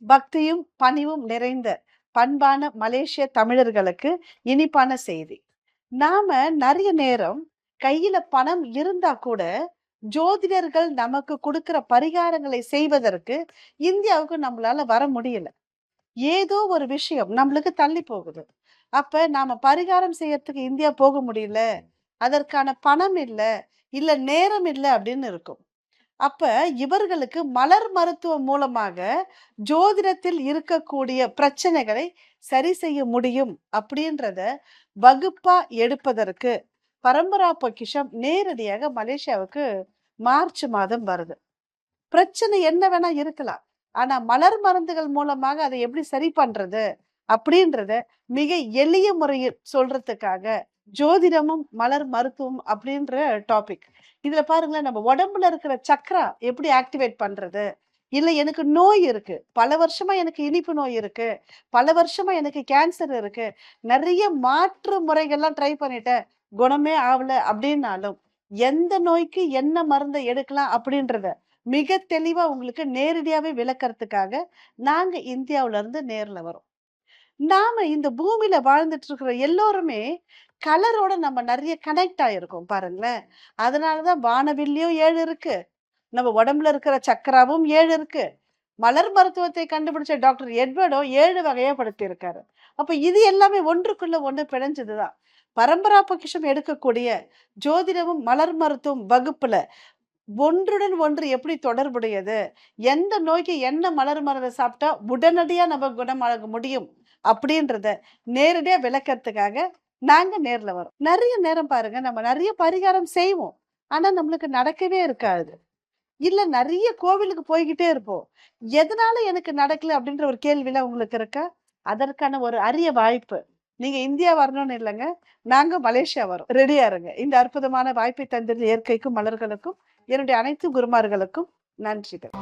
பக்தியும் பணிவும் நிறைந்த பண்பான மலேசிய தமிழர்களுக்கு இனிப்பான செய்தி. நாம நிறைய நேரம் கையில பணம் இருந்தா கூட ஜோதிடர்கள் நமக்கு கொடுக்கிற பரிகாரங்களை செய்வதற்கு இந்தியாவுக்கு நம்மளால வர முடியல. ஏதோ ஒரு விஷயம் நம்மளுக்கு தள்ளி போகுது. அப்ப நாம பரிகாரம் செய்யறதுக்கு இந்தியா போக முடியல, அதற்கான பணம் இல்ல, இல்ல நேரம் இல்ல அப்படின்னு இருக்கும். அப்ப இவர்களுக்கு மலர் மருத்துவம் மூலமாக ஜோதிடத்தில் இருக்கக்கூடிய பிரச்சனைகளை சரி செய்ய முடியும் அப்படின்றத வகுப்பா எடுப்பதற்கு பரம்பரா பொக்கிஷம் நேரடியாக மலேசியாவுக்கு மார்ச் மாதம் வருது. பிரச்சனை என்ன வேணா இருக்கலாம், ஆனா மலர் மருந்துகள் மூலமாக அதை எப்படி சரி பண்றது அப்படின்றத மிக எளிய முறையில் சொல்றதுக்காக ஜோதிடமும் மலர் மருத்துவம் அப்படின்ற டாபிக். இதுல பாருங்களேன், நம்ம உடம்புல இருக்கிற சக்ரா எப்படி ஆக்டிவேட் பண்றது, இல்ல எனக்கு நோய் இருக்கு, பல வருஷமா எனக்கு இனிப்பு நோய் இருக்கு, பல வருஷமா எனக்கு கேன்சர் இருக்கு, நிறைய மாற்று முறைகள்லாம் ட்ரை பண்ணிட்டேன், குணமே ஆகல அப்படின்னாலும் எந்த நோய்க்கு என்ன மருந்தை எடுக்கலாம் அப்படின்றத மிக தெளிவா உங்களுக்கு நேரடியாவே விளக்கறதுக்காக நாங்க இந்தியாவுல இருந்து நேர்ல வரோம். நாம இந்த பூமியில வாழ்ந்துட்டு இருக்கிற எல்லோருமே கலரோட நம்ம நிறைய கனெக்ட் ஆயிருக்கோம் பாருங்களேன். அதனாலதான் வானவில்லையும் 7 இருக்கு, நம்ம உடம்புல இருக்கிற சக்கராவும் 7 இருக்கு. மலர் மருத்துவத்தை கண்டுபிடிச்ச டாக்டர் எட்வர்டோ 7 வகையா படுத்தி இருக்காரு. அப்ப இது எல்லாமே ஒன்றுக்குள்ள ஒண்ணு பிணைஞ்சதுதான். பரம்பரா பொக்கிஷம் எடுக்கக்கூடிய ஜோதிடமும் மலர் மருத்துவம் வகுப்புல ஒன்றுடன் ஒன்று எப்படி தொடர்புடையது, எந்த நோய்க்கு என்ன மலர் மருந்தை சாப்பிட்டா உடனடியா நம்ம குணமாக முடியும் அப்படின்றத நேரடியா விளக்கறதுக்காக நாங்க நேர்ல வரோம். நிறைய நேரம் பாருங்க, நம்ம நிறைய பரிகாரம் செய்வோம், ஆனா நம்மளுக்கு நடக்கவே இருக்காது. இல்ல நிறைய கோவிலுக்கு போய்கிட்டே இருப்போம், எதனால எனக்கு நடக்கல அப்படின்ற ஒரு கேள்விலாம் உங்களுக்கு இருக்கா? அதற்கான ஒரு அரிய வாய்ப்பு. நீங்க இந்தியா வரணும்னு இல்லைங்க, நாங்க மலேசியா வரோம். ரெடியா இருங்க. இந்த அற்புதமான வாய்ப்பை தந்தது இயற்கைக்கும் மலர்களுக்கும் என்னுடைய அனைத்து குருமார்களுக்கும் நன்றிகள்.